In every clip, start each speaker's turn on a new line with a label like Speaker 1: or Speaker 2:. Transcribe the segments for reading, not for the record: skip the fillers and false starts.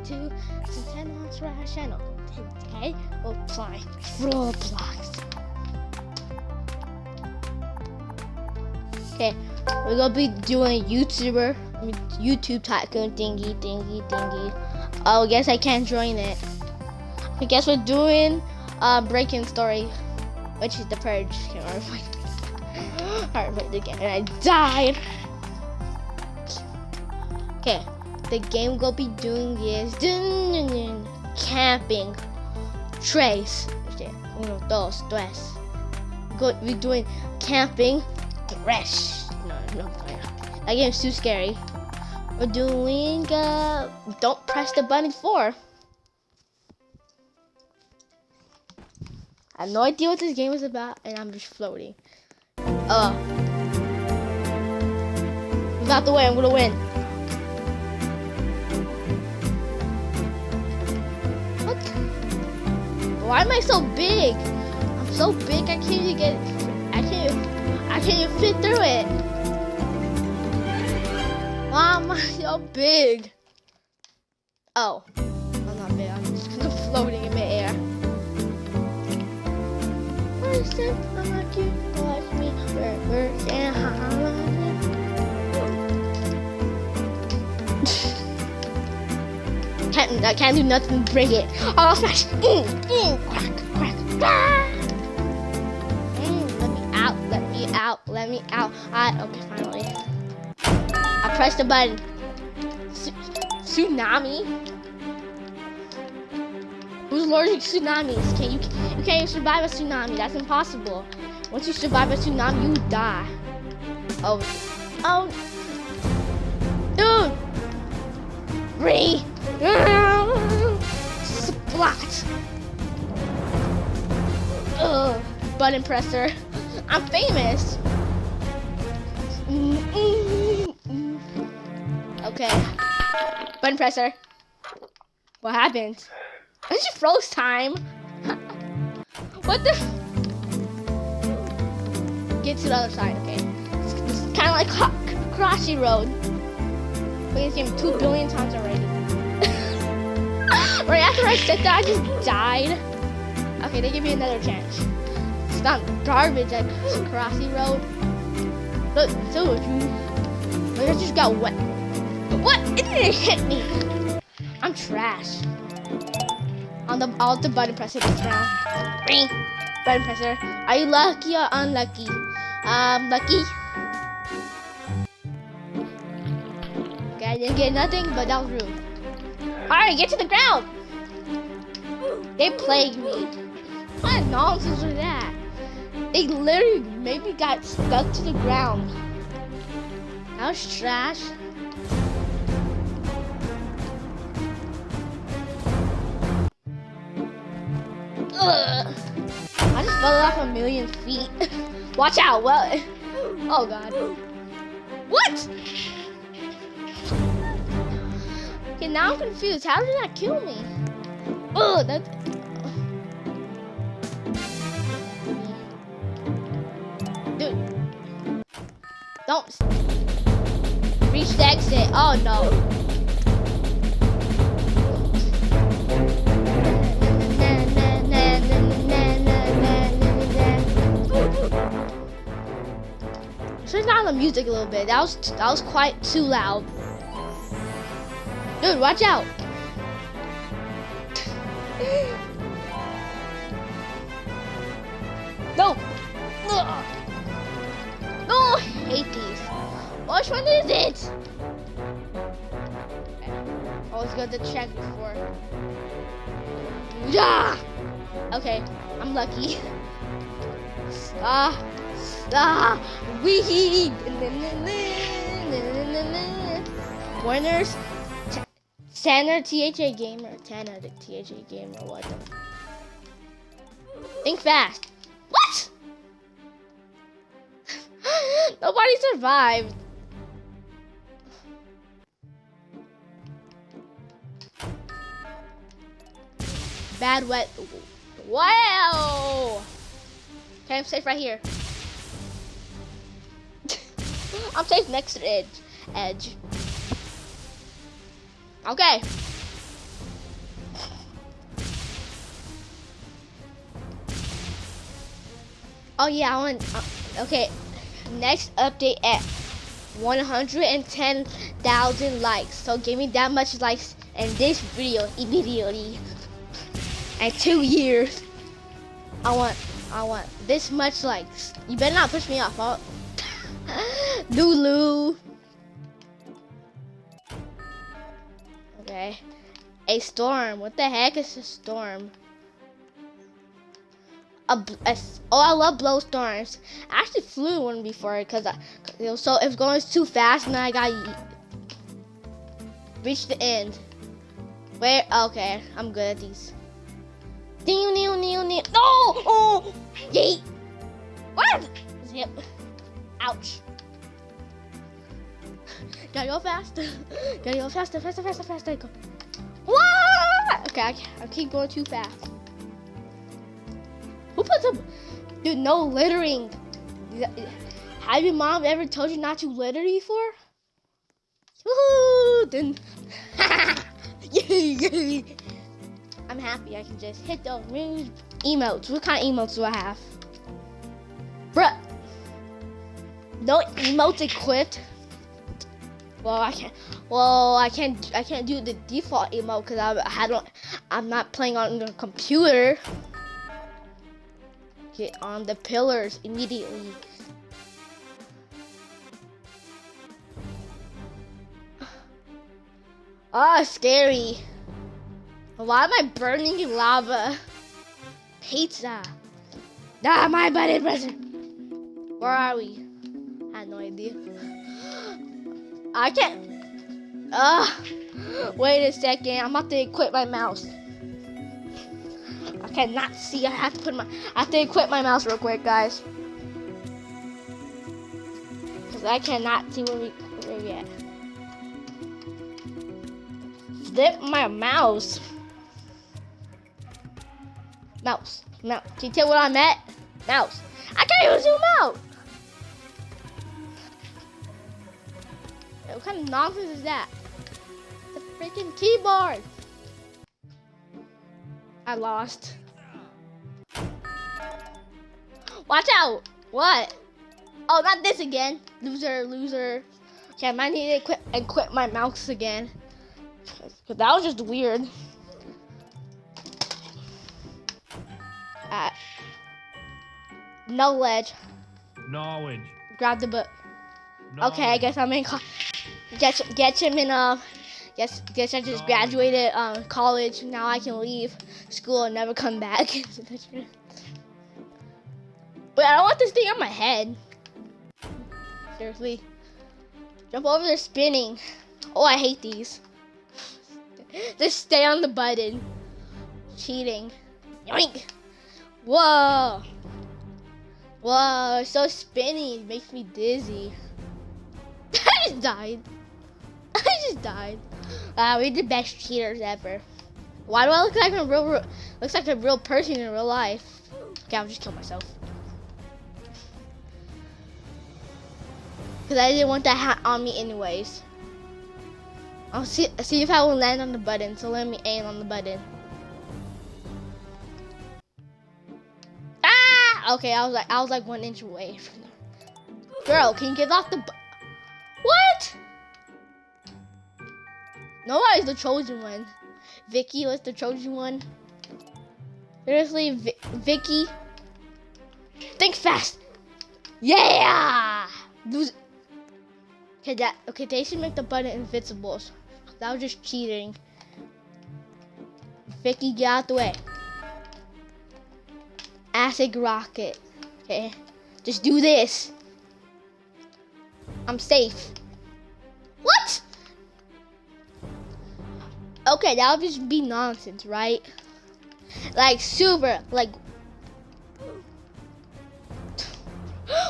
Speaker 1: to Nintendo Trash Channel. Today we'll play Roblox. Okay, we're gonna be doing YouTube tycoon thingy. Oh, I guess I can't join it. I guess we're doing Breaking Story, which is The Purge. Alright, wait again, and I died. Okay, the game we're gonna be doing is camping. Trace. Uno, dos, tres. We're doing camping. Fresh. No. That game's too scary. We're doing don't press the button 4. I have no idea what this game is about, and I'm just floating. Move out the way, I'm gonna win. What? Why am I so big? I'm so big I can't even fit through it. Why am I so big? Oh, I'm not big, I'm just kind of floating in midair. I can't do nothing to break it. Oh, smash! Crack! Let me out. Okay, finally. I pressed the button. Tsunami? Who's allergic to tsunamis? You can't survive a tsunami. That's impossible. Once you survive a tsunami, you die. Oh, dude! Splat! Button presser. I'm famous. Okay. Button presser. What happened? I just froze time. What the? Get to the other side, okay? It's kind of like Crossy Road. Played this game 2 billion times already. Right after I said that, I just died. Okay, they give me another chance. It's not garbage like Crossy Road. But so I just got wet. What? It didn't hit me. I'm trash. On the button presser this round. Ring. Button presser. Are you lucky or unlucky? Lucky. Okay, I didn't get nothing, but that was rude. Alright, get to the ground. They plagued me. What nonsense was that? They literally maybe got stuck to the ground. That was trash. Ugh. I just fell off 1,000,000 feet. Watch out, what? Oh god. What? Okay, now I'm confused. How did that kill me? Ugh, that's... Dude. Don't. Reach the exit. Oh no. Turn down the music a little bit. That was quite too loud. Dude, watch out. No. Ugh. No, I hate these. Which one is it? Okay. Always got to check before. Yeah. Okay, I'm lucky. Wee. Winners. Tanner THA Gamer. Tanner the THA Gamer. What the? Think fast. What? Nobody survived. Bad wet. Wow. Okay, I'm safe right here. I'm safe next to the edge. Okay. Oh yeah, I want. Okay, next update at 110,000 likes. So give me that much likes in this video immediately. And 2 years. I want this much likes. You better not push me off. Lulu. Okay. A storm. What the heck is a storm? Oh, I love blow storms. I actually flew one before because it was going too fast and then I got reached the end. Where? Okay, I'm good at these. No! Oh! Yeet! What? Zip. Ouch. Gotta go faster. Gotta go faster. Go. What? Okay, I keep going too fast. Who puts up? Dude, no littering. Have your mom ever told you not to litter before? Woohoo! Then, yay! I'm happy I can just hit those emotes. What kind of emotes do I have? Bruh. No emotes equipped. Well, I can't do the default emote because I'm not playing on the computer. Get on the pillars immediately. Ah, scary. Why am I burning in lava? Pizza. Ah, my buddy present. Where are we? I have no idea. I can't. Wait a second. I'm about to equip my mouse. I cannot see. I have to equip my mouse real quick, guys. Because I cannot see where we at. Flip my mouse. Mouse. Can you tell where I'm at? Mouse. I can't even zoom out. What kind of nonsense is that? The freaking keyboard. I lost. Watch out. What? Oh, not this again. Loser. Okay, I might need to equip my mouse again. Cause that was just weird. Knowledge. Grab the book. Knowledge. Okay, I guess I'm in. Guess I just graduated college. Now I can leave school and never come back. But I don't want this thing on my head. Seriously. Jump over there spinning. Oh, I hate these. Just stay on the button. Cheating. Yoink. Whoa. Whoa, it's so spinny. It makes me dizzy. I just died. We're the best cheaters ever. Why do I look like a real person in real life? Okay, I'll just kill myself. Cause I didn't want that hat on me anyways. I'll see if I will land on the button. So let me aim on the button. Ah! Okay, I was like 1 inch away from there. Girl, can you get off the What? Nobody's the chosen one. Vicky was the chosen one. Seriously, Vicky. Think fast. Yeah. Okay, they should make the button invincible. That was just cheating. Vicky, get out the way. Acid rocket. Okay, just do this. I'm safe. What? Okay, that would just be nonsense, right? Like super, like.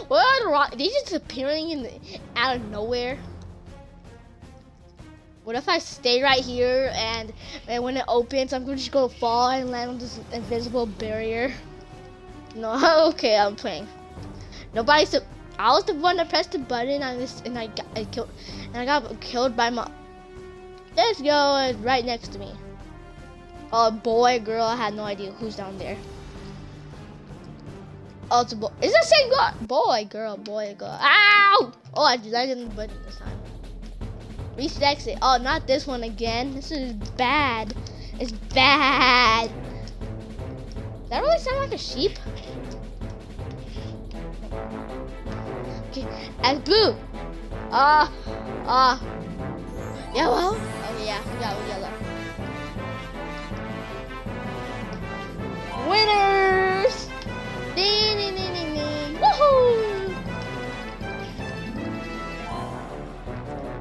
Speaker 1: What are the rocks? They just appearing out of nowhere. What if I stay right here and when it opens, I'm just gonna fall and land on this invisible barrier? No, okay, I'm playing. I was the one that pressed the button and I got killed by my. Let's go, it's right next to me. Oh, boy, girl, I had no idea who's down there. Oh, it's a boy. It's the same girl. Boy, girl, boy, girl. Ow! Oh, I landed in the button this time. Reach the exit. Oh, not this one again. This is bad. It's bad. Does that really sound like a sheep? Okay, as blue. Yellow. Oh yeah, we got yellow. Winners! Woohoo!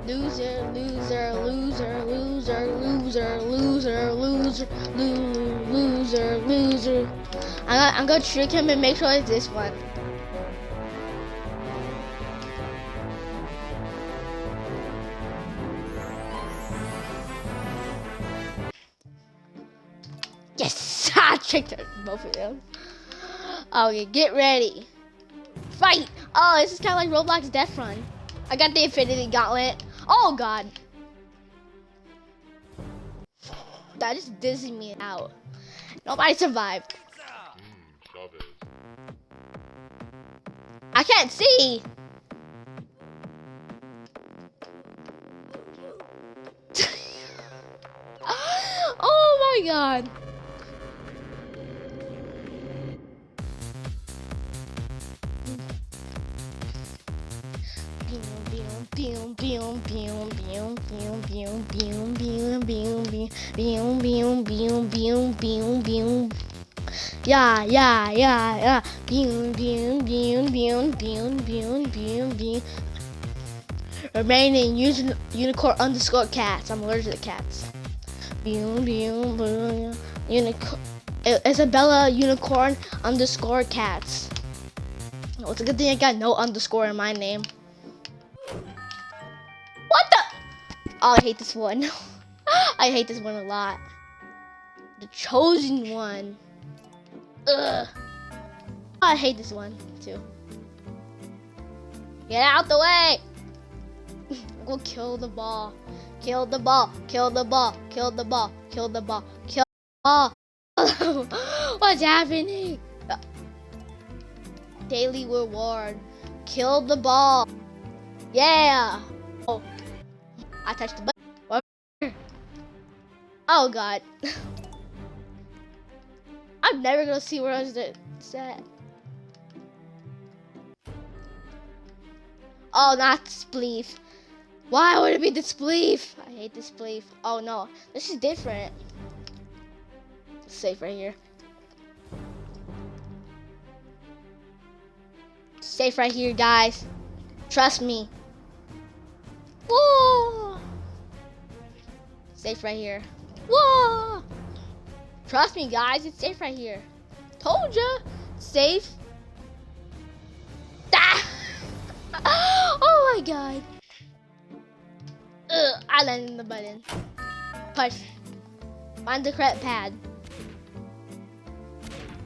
Speaker 1: Loser, loser, loser, loser, loser, loser, loser, loser, loser. I'm gonna trick him and make sure it's this one. Yes! I tricked both of them. Okay, get ready. Fight! Oh, this is kind of like Roblox Death Run. I got the Infinity Gauntlet. Oh, God. That just dizzy me out. Nobody survived. I can't see. Oh, my God. Yeah. Remaining unicorn underscore cats. I'm allergic to cats. Unicorn. Isabella unicorn underscore cats. Oh, it's a good thing I got no underscore in my name. What the? Oh, I hate this one. I hate this one a lot. The chosen one. Ugh. I hate this one too. Get out the way. I'm gonna kill the ball. Kill the ball. Kill the ball. Kill the ball. Kill the ball. Kill the ball. What's happening? Daily reward. Kill the ball. Yeah. Oh, I touched the button. Oh, God. I'm never gonna see where I was at. Oh, not spleef. Why would it be the spleef? I hate this spleef. Oh no, this is different. It's safe right here. Safe right here, guys. Trust me. Whoa! Safe right here. Whoa! Trust me, guys. It's safe right here. Told ya. Safe. Ah! Oh my God. I landed in the button. Push. Find the correct pad.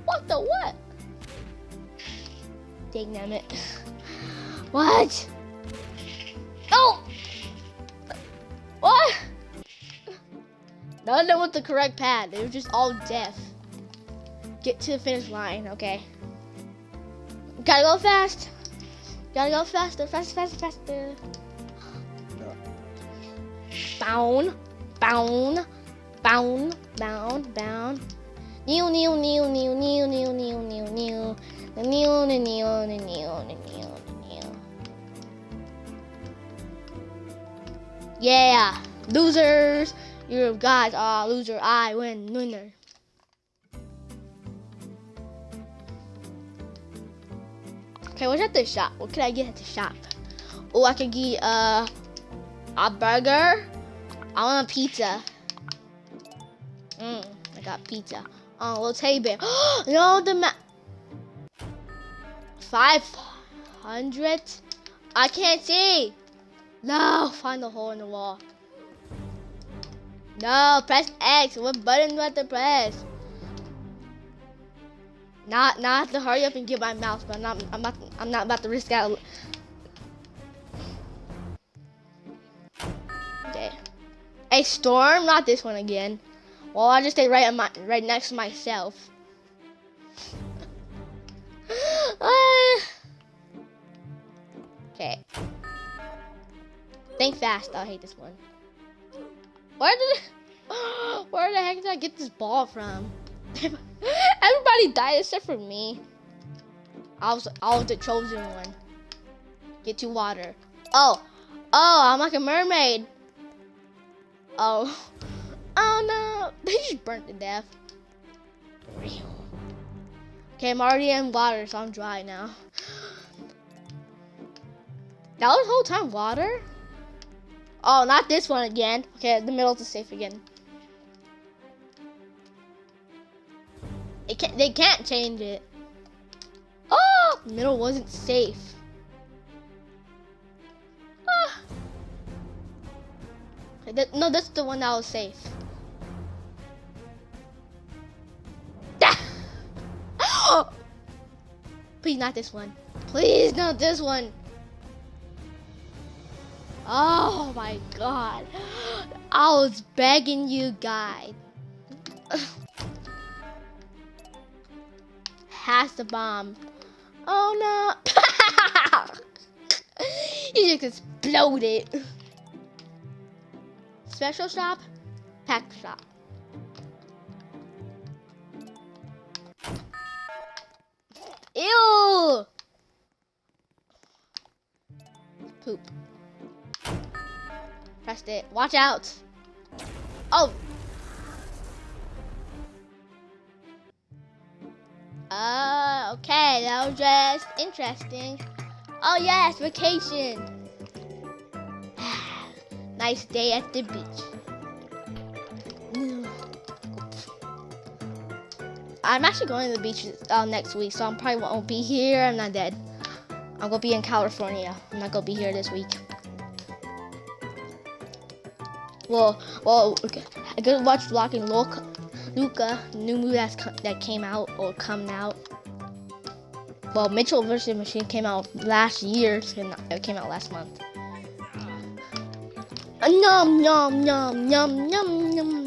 Speaker 1: What the what? Dang it. What? Oh! What? None of them with the correct pad. They were just all deaf. Get to the finish line, okay. Gotta go fast. Gotta go faster, faster. Bound. Yeah, losers. You guys are loser. I win, winner. Okay, what's at the shop? What can I get at the shop? Oh, I can get a burger. I want a pizza. I got pizza. On a little table. No, the 500. I can't see. No, find the hole in the wall. No, press X. What button do I have to press? Not have to hurry up and get my mouse, but I'm not about to risk out. Okay. A storm, not this one again. Well, I just stay right next to myself. Okay. Think fast. I hate this one. Where the heck did I get this ball from? Everybody died except for me. I was the chosen one. Get to water. Oh, I'm like a mermaid. Oh no, they just burnt to death. Okay, I'm already in water, so I'm dry now. That was the whole time water? Oh, not this one again. Okay, the middle's safe again. They can't change it. Oh, the middle wasn't safe. Ah. Okay, no, that's the one that was safe. Please not this one. Please not this one. Oh my god. I was begging you guys. Has the bomb. Oh no. He just exploded. Special shop, pack shop. Ew! Poop. Pressed it. Watch out! Oh! Okay, that was just interesting. Oh yes, vacation! Nice day at the beach. I'm actually going to the beach next week, so I probably won't be here. I'm not dead. I'm gonna be in California. I'm not gonna be here this week. Well, okay. I could watch vlogging Luca, new movie that came out or coming out. Well, Mitchell vs. Machine came out last year. It came out last month. Nom nom nom nom nom nom.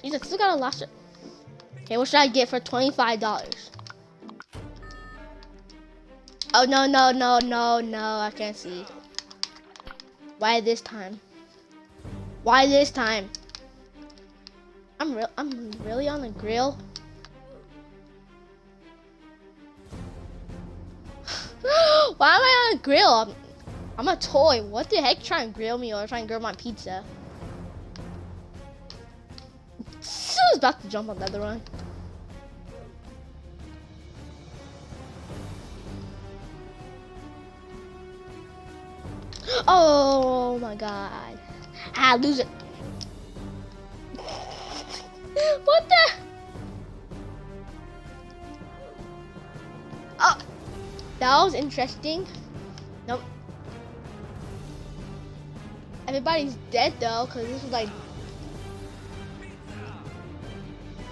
Speaker 1: I still got a lot. Okay, what should I get for $25? Oh no! I can't see. Why this time? Why this time? I'm really on the grill. Why am I on a grill? I'm a toy. What the heck? Trying to grill me or trying to grill my pizza? I was about to jump on the other one. Oh my god. Ah, lose it. What the? Oh, that was interesting. Nope. Everybody's dead though, because this was like...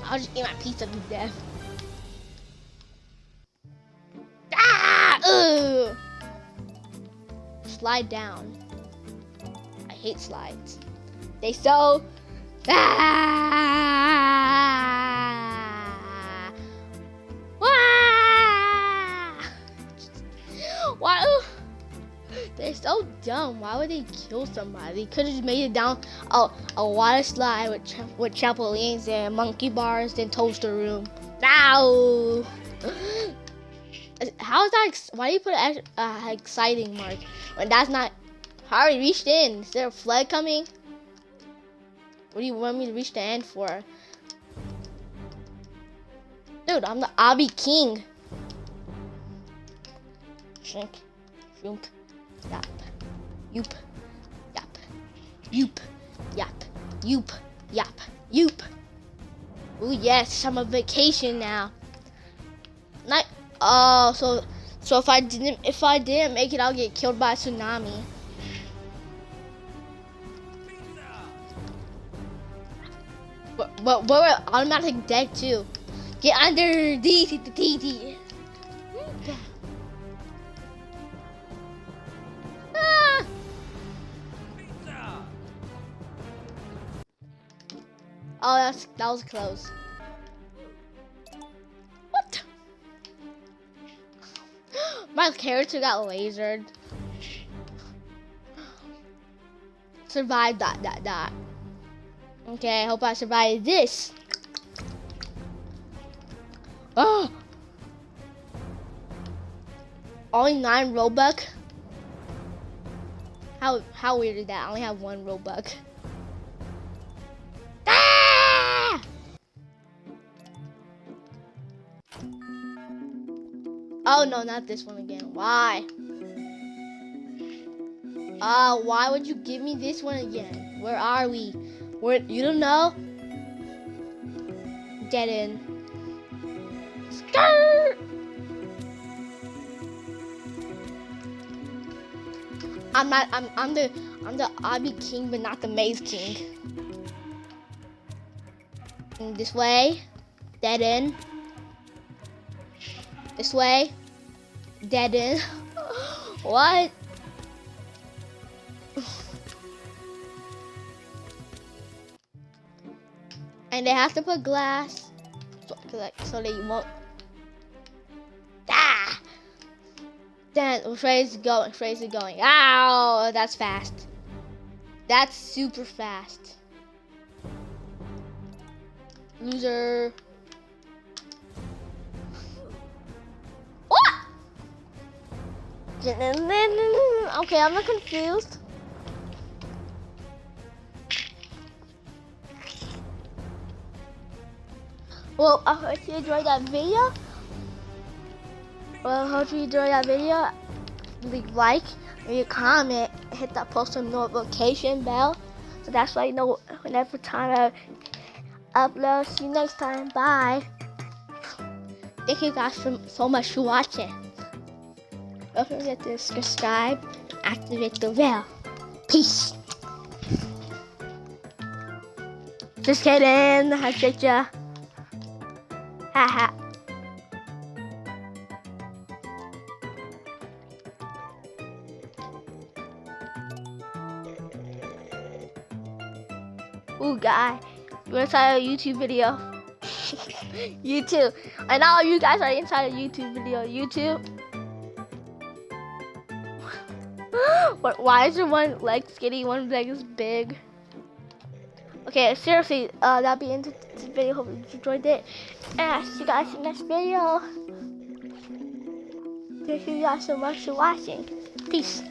Speaker 1: I'll just eat my pizza to death. Ah! Ugh! Slide down. I hate slides. They so... Ah! Ah! Why? They're so dumb. Why would they kill somebody? They could have just made it down a water slide with trampolines and monkey bars, then toaster room. Ow! How is that? Why do you put an exciting mark when that's not? I already reached in. Is there a flood coming? What do you want me to reach the end for? Dude, I'm the Obby King. Shrink, shrunk, yap, yoop, yap, yoop, yap, yoop, yap, yoop. Oh yes, I'm on vacation now. Night. Oh, so if I didn't make it, I'll get killed by a tsunami. But we're automatic dead too. Get under D. Ah. Oh, that was close. What? My character got lasered. Survive that. Okay, I hope I survive this. Oh! Only 9 Robux? How weird is that? I only have 1 Robux. Ah! Oh no, not this one again. Why? Why would you give me this one again? Where are we? You don't know? Dead end. Skirt! I'm the Obby King, but not the Maze King. And this way, dead end. This way, dead end. What? And they have to put glass so they won't. Ah! Then Shrey's going. Ow! That's fast. That's super fast. Loser. What? Okay, I'm not confused. Well, I hope you enjoyed that video. Leave a like, leave a comment, hit that post notification bell, so that's why you know whenever time I upload. See you next time. Bye. Thank you guys so much for watching. Don't forget to subscribe and activate the bell. Peace. Just kidding. I tricked ya. Haha. Ooh, guy, you wanna try a YouTube video? You too. I know you guys are inside a YouTube video. You too. Why is your one leg skinny, one leg is big? Okay, seriously, that'll be into this video. Hope you enjoyed it. And I'll see you guys in the next video. Thank you guys so much for watching. Peace.